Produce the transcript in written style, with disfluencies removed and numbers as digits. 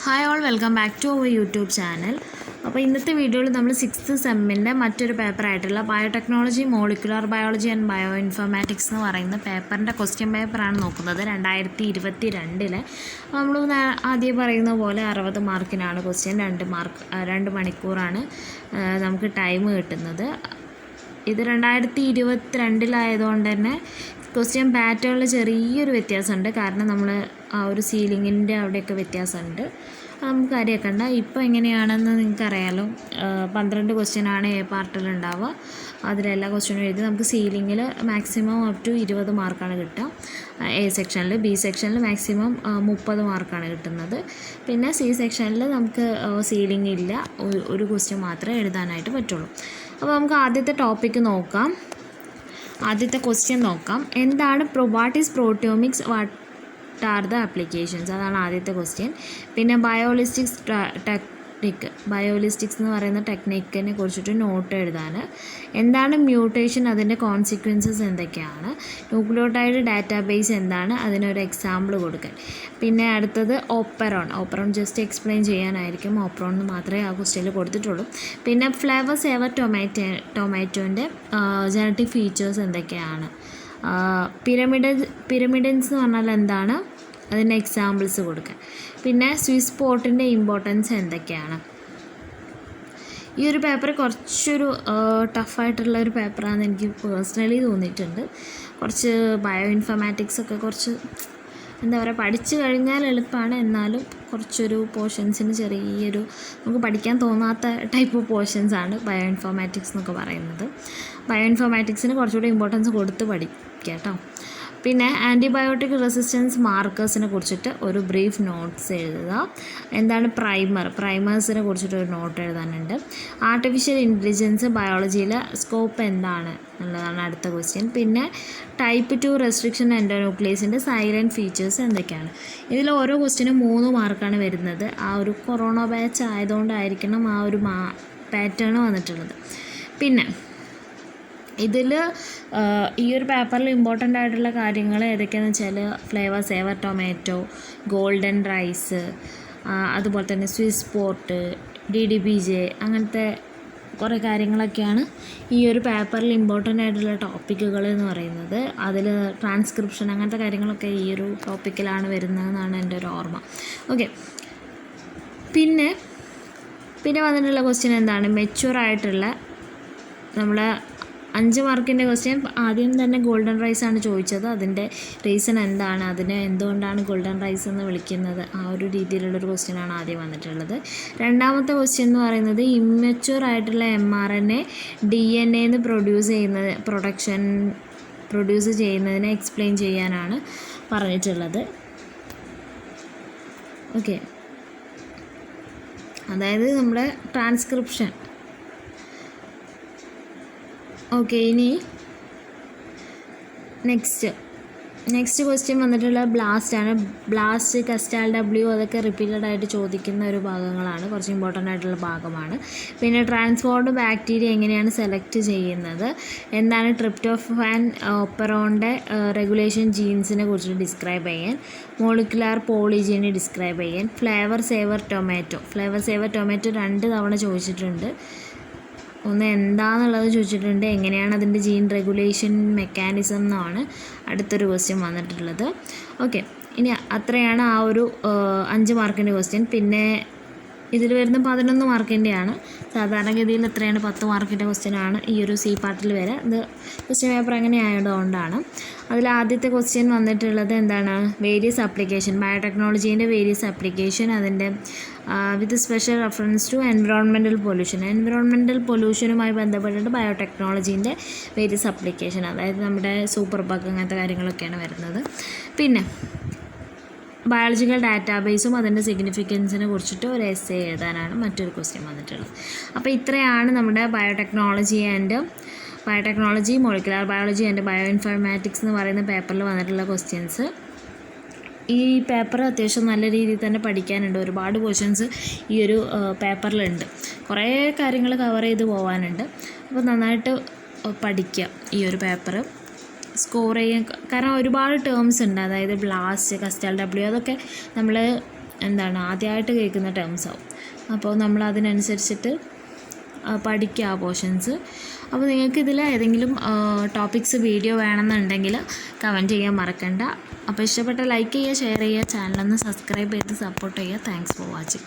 Hi all, welcome back to our YouTube channel. അപ്പോൾ ഇന്നത്തെ വീഡിയോയിൽ നമ്മൾ 6th സെമ്മിൻ്റെ മറ്റൊരു പേപ്പറായിട്ടുള്ള biotechnology, molecular biology and bio informatics എന്ന് പറയുന്ന പേപ്പറിൻ്റെ ക്വസ്റ്റ്യൻ പേപ്പറാണ് നോക്കുന്നത് 2022. നമ്മൾ ആദ്യം പറയുന്ന പോലെ 60 മാർക്കിനാണ് ക്വസ്റ്റ്യൻ. 2 മണിക്കൂറാണ് നമുക്ക് ടൈം കിട്ടുന്നത്. ഇത് 2022 തന്നെ ക്വസ്റ്റ്യൻ പാറ്റേണിൽ ചെറിയൊരു വ്യത്യാസമുണ്ട്. കാരണം നമ്മൾ ആ ഒരു സീലിങ്ങിൻ്റെ അവിടെയൊക്കെ വ്യത്യാസമുണ്ട്. നമുക്ക് അറിയാക്കണ്ട. ഇപ്പോൾ എങ്ങനെയാണെന്ന് നിങ്ങൾക്കറിയാലോ. 12 ക്വസ്റ്റ്യനാണ് എ പാർട്ടിലുണ്ടാവുക. അതിലെല്ലാ ക്വസ്റ്റ്യനും എഴുതി നമുക്ക് സീലിങ്ങിൽ മാക്സിമം അപ് ടു 20 മാർക്കാണ് കിട്ടുക. എ സെക്ഷനിൽ. ബി സെക്ഷനിൽ മാക്സിമം 30 മാർക്കാണ് കിട്ടുന്നത്. പിന്നെ സി സെക്ഷനിൽ നമുക്ക് സീലിംഗ് ഇല്ല, ഒരു ക്വസ്റ്റ്യൻ മാത്രമേ എഴുതാനായിട്ട് പറ്റുള്ളൂ. അപ്പോൾ നമുക്ക് ആദ്യത്തെ ടോപ്പിക്ക് നോക്കാം. ആദ്യത്തെ ക്വസ്റ്റ്യൻ നോക്കാം. എന്താണ് what is proteomics, what are the applications? അതാണ് ആദ്യത്തെ ക്വസ്റ്റ്യൻ. പിന്നെ ബയോളിസ്റ്റിക്സ് എന്ന് പറയുന്ന ടെക്നിക്കിനെ കുറിച്ചിട്ട് നോട്ട് എഴുതാൻ. എന്താണ് മ്യൂട്ടേഷൻ, അതിൻ്റെ കോൺസിക്വൻസസ് എന്തൊക്കെയാണ്? ന്യൂക്ലിയോടൈഡ് ഡാറ്റാബേസ് എന്താണ്, അതിനൊരു എക്സാമ്പിൾ കൊടുക്കാൻ. പിന്നെ അടുത്തത് ഓപ്പറോൺ ജസ്റ്റ് എക്സ്പ്ലെയിൻ ചെയ്യാനായിരിക്കും. ഓപ്പറോൺ എന്ന് മാത്രമേ ആ ക്വസ്റ്റ്യനിൽ കൊടുത്തിട്ടുള്ളൂ. പിന്നെ ഫ്ലേവർ സേവർ ടൊമാറ്റോൻ്റെ ജനറ്റിക് ഫീച്ചേഴ്സ് എന്തൊക്കെയാണ്? പിരമിഡൻസ് എന്ന് പറഞ്ഞാൽ എന്താണ്, അതിൻ്റെ എക്സാമ്പിൾസ് കൊടുക്കാൻ. പിന്നെ സ്വിസ് പോർട്ടിൻ്റെ ഇമ്പോർട്ടൻസ് എന്തൊക്കെയാണ്? ഈ ഒരു പേപ്പർ കുറച്ചൊരു ടഫായിട്ടുള്ള ഒരു പേപ്പറാണെന്ന് എനിക്ക് പേഴ്സണലി തോന്നിയിട്ടുണ്ട്. കുറച്ച് ബയോ ഇൻഫോർമാറ്റിക്സൊക്കെ കുറച്ച് എന്താ പറയുക, പഠിച്ചു കഴിഞ്ഞാൽ എളുപ്പമാണ്. എന്നാലും കുറച്ചൊരു പോർഷൻസിന് ചെറിയൊരു നമുക്ക് പഠിക്കാൻ തോന്നാത്ത ടൈപ്പ് ഓഫ് പോർഷൻസാണ് ബയോ ഇൻഫോർമാറ്റിക്സ് എന്നൊക്കെ പറയുന്നത്. ബയോ ഇൻഫോർമാറ്റിക്സിന് കുറച്ചുകൂടി ഇമ്പോർട്ടൻസ് കൊടുത്ത് പഠിക്കുക കേട്ടോ. പിന്നെ ആൻറ്റിബയോട്ടിക് റെസിസ്റ്റൻസ് മാർക്കേഴ്സിനെ കുറിച്ചിട്ട് ഒരു ബ്രീഫ് നോട്ട്സ് എഴുതുക. എന്താണ് പ്രൈമേഴ്സിനെ കുറിച്ചിട്ട് ഒരു നോട്ട് എഴുതാനുണ്ട്. ആർട്ടിഫിഷ്യൽ ഇൻ്റലിജൻസ് ബയോളജിയിലെ സ്കോപ്പ് എന്താണ് എന്നുള്ളതാണ് അടുത്ത ക്വസ്റ്റ്യൻ. പിന്നെ ടൈപ്പ് 2 റെസ്ട്രിക്ഷൻ എൻഡോന്യൂക്ലിയസിൻ്റെ സൈലൻറ്റ് ഫീച്ചേഴ്സ് എന്തൊക്കെയാണ്? ഇതിൽ ഓരോ ക്വസ്റ്റ്യനും 3 മാർക്കാണ് വരുന്നത്. ആ ഒരു കൊറോണ ബാച്ച് ആയതുകൊണ്ടായിരിക്കണം ആ ഒരു പാറ്റേൺ വന്നിട്ടുള്ളത്. പിന്നെ ഇതിൽ ഈ ഒരു പേപ്പറിൽ ഇമ്പോർട്ടൻ്റ് ആയിട്ടുള്ള കാര്യങ്ങൾ ഏതൊക്കെയാണെന്ന് വെച്ചാൽ Flavr Savr tomato, golden rice, അതുപോലെ തന്നെ സ്വിസ് പോർട്ട്, DDBJ, അങ്ങനത്തെ കുറേ കാര്യങ്ങളൊക്കെയാണ് ഈ ഒരു പേപ്പറിൽ ഇമ്പോർട്ടൻ്റ് ആയിട്ടുള്ള ടോപ്പിക്കുകൾ എന്ന് പറയുന്നത്. അതിൽ ട്രാൻസ്ക്രിപ്ഷൻ അങ്ങനത്തെ കാര്യങ്ങളൊക്കെ ഈ ഒരു ടോപ്പിക്കിലാണ് വരുന്നതെന്നാണ് എൻ്റെ ഒരു ഓർമ്മ. ഓക്കെ. പിന്നെ വന്നിട്ടുള്ള ക്വസ്റ്റ്യൻ എന്താണ്? മെച്യൂറായിട്ടുള്ള നമ്മളെ 5 മാർക്കിൻ്റെ ക്വസ്റ്റ്യൻ. ആദ്യം തന്നെ ഗോൾഡൻ റൈസ് ആണ് ചോദിച്ചത്. അതിൻ്റെ റീസൺ എന്താണ്, അതിനെ എന്തുകൊണ്ടാണ് ഗോൾഡൻ റൈസ് എന്ന് വിളിക്കുന്നത്, ആ ഒരു രീതിയിലുള്ളൊരു ക്വസ്റ്റ്യനാണ് ആദ്യം വന്നിട്ടുള്ളത്. രണ്ടാമത്തെ ക്വസ്റ്റ്യൻ എന്ന് പറയുന്നത് ഇമ്മച്യൂർ ആയിട്ടുള്ള mRNA DNA എന്ന് പ്രൊഡ്യൂസ് ചെയ്യുന്നതിനെ എക്സ്പ്ലെയിൻ ചെയ്യാനാണ് പറഞ്ഞിട്ടുള്ളത്. ഓക്കെ, അതായത് നമ്മുടെ ട്രാൻസ്ക്രിപ്ഷൻ. ഓക്കെ, ഇനി നെക്സ്റ്റ് ക്വസ്റ്റ്യൻ വന്നിട്ടുള്ള ബ്ലാസ്റ്റ്, കസ്റ്റാൽ W, അതൊക്കെ റിപ്പീറ്റഡ് ആയിട്ട് ചോദിക്കുന്ന ഒരു ഭാഗങ്ങളാണ്, കുറച്ച് ഇമ്പോർട്ടൻ്റ് ആയിട്ടുള്ള ഭാഗമാണ്. പിന്നെ ട്രാൻസ്ഫോർഡ് ബാക്ടീരിയ എങ്ങനെയാണ് സെലക്ട് ചെയ്യുന്നത്, എന്താണ് ട്രിപ്റ്റോഫാൻ, ഓപ്പറോണിൻ്റെ റെഗുലേഷൻ ജീൻസിനെ കുറിച്ച് ഡിസ്ക്രൈബ് ചെയ്യാൻ, മോളിക്കുലാർ പോളിജീനെ ഡിസ്ക്രൈബ് ചെയ്യാൻ, ഫ്ലേവർ സേവർ ടൊമാറ്റോ 2 തവണ ചോദിച്ചിട്ടുണ്ട്. ഒന്ന് എന്താണെന്നുള്ളത് ചോദിച്ചിട്ടുണ്ട്, എങ്ങനെയാണ് അതിൻ്റെ ജീൻ റെഗുലേഷൻ മെക്കാനിസം എന്നാണ് അടുത്തൊരു ക്വസ്റ്റ്യൻ വന്നിട്ടുള്ളത്. ഓക്കെ, ഇനി അത്രയാണ് ആ ഒരു 5 മാർക്കിൻ്റെ ക്വസ്റ്റ്യൻ. പിന്നെ ഇതിൽ വരുന്ന 11 മാർക്കിൻ്റെയാണ്. സാധാരണഗതിയിൽ എത്രയാണ് 10 മാർക്കിൻ്റെ ക്വസ്റ്റ്യനാണ് ഈ ഒരു സി പാർട്ടിൽ വരെ. ഇത് ക്വസ്റ്റ്യൻ പേപ്പർ അങ്ങനെ ആയതുകൊണ്ടാണ്. അതിൽ ആദ്യത്തെ ക്വസ്റ്റ്യൻ വന്നിട്ടുള്ളത് എന്താണ്? വേരിയസ് ആപ്ലിക്കേഷൻ, ബയോടെക്നോളജീൻ്റെ വേരിയസ് ആപ്ലിക്കേഷൻ, അതിൻ്റെ with special reference to environmental പൊല്യൂഷനുമായി ബന്ധപ്പെട്ടിട്ട് ബയോടെക്നോളജീൻ്റെ വേരിയസ് ആപ്ലിക്കേഷൻ, അതായത് നമ്മുടെ സൂപ്പർ ബഗ് അങ്ങനത്തെ കാര്യങ്ങളൊക്കെയാണ് വരുന്നത്. പിന്നെ ബയോളജിക്കൽ ഡാറ്റാബേസും അതിൻ്റെ സിഗ്നിഫിക്കൻസിനെ കുറിച്ചിട്ട് ഒരു എസ്സേ എഴുതാനാണ് മറ്റൊരു ക്വസ്റ്റ്യൻ വന്നിട്ടുള്ളത്. അപ്പോൾ ഇത്രയാണ് നമ്മുടെ biotechnology, molecular biology and bio informatics എന്ന് പറയുന്ന പേപ്പറിൽ വന്നിട്ടുള്ള ക്വസ്റ്റ്യൻസ്. ഈ പേപ്പർ അത്യാവശ്യം നല്ല രീതിയിൽ തന്നെ പഠിക്കാനുണ്ട്. ഒരുപാട് ക്വസ്റ്റ്യൻസ് ഈ ഒരു പേപ്പറിലുണ്ട്. കുറേ കാര്യങ്ങൾ കവർ ചെയ്ത് പോകാനുണ്ട്. അപ്പോൾ നന്നായിട്ട് പഠിക്കുക ഈ ഒരു പേപ്പർ. സ്കോർ ചെയ്യാൻ, കാരണം ഒരുപാട് ടേംസ് ഉണ്ട്. അതായത് ബ്ലാസ്റ്റ്, കസ്റ്റാൽ W, അതൊക്കെ നമ്മൾ ആദ്യമായിട്ട് കേൾക്കുന്ന ടേംസ് ആവും. അപ്പോൾ നമ്മൾ അതിനനുസരിച്ചിട്ട് പഠിക്കുക ആ പോർഷൻസ്. അപ്പോൾ നിങ്ങൾക്ക് ഇതിൽ ഏതെങ്കിലും ടോപ്പിക്സ് വീഡിയോ വേണമെന്നുണ്ടെങ്കിൽ കമൻറ്റ് ചെയ്യാൻ മറക്കണ്ട. അപ്പോൾ ഇഷ്ടപ്പെട്ട ലൈക്ക് ചെയ്യുക, ഷെയർ ചെയ്യുക, ചാനലൊന്ന് സബ്സ്ക്രൈബ് ചെയ്ത് സപ്പോർട്ട് ചെയ്യുക. Thanks for watching.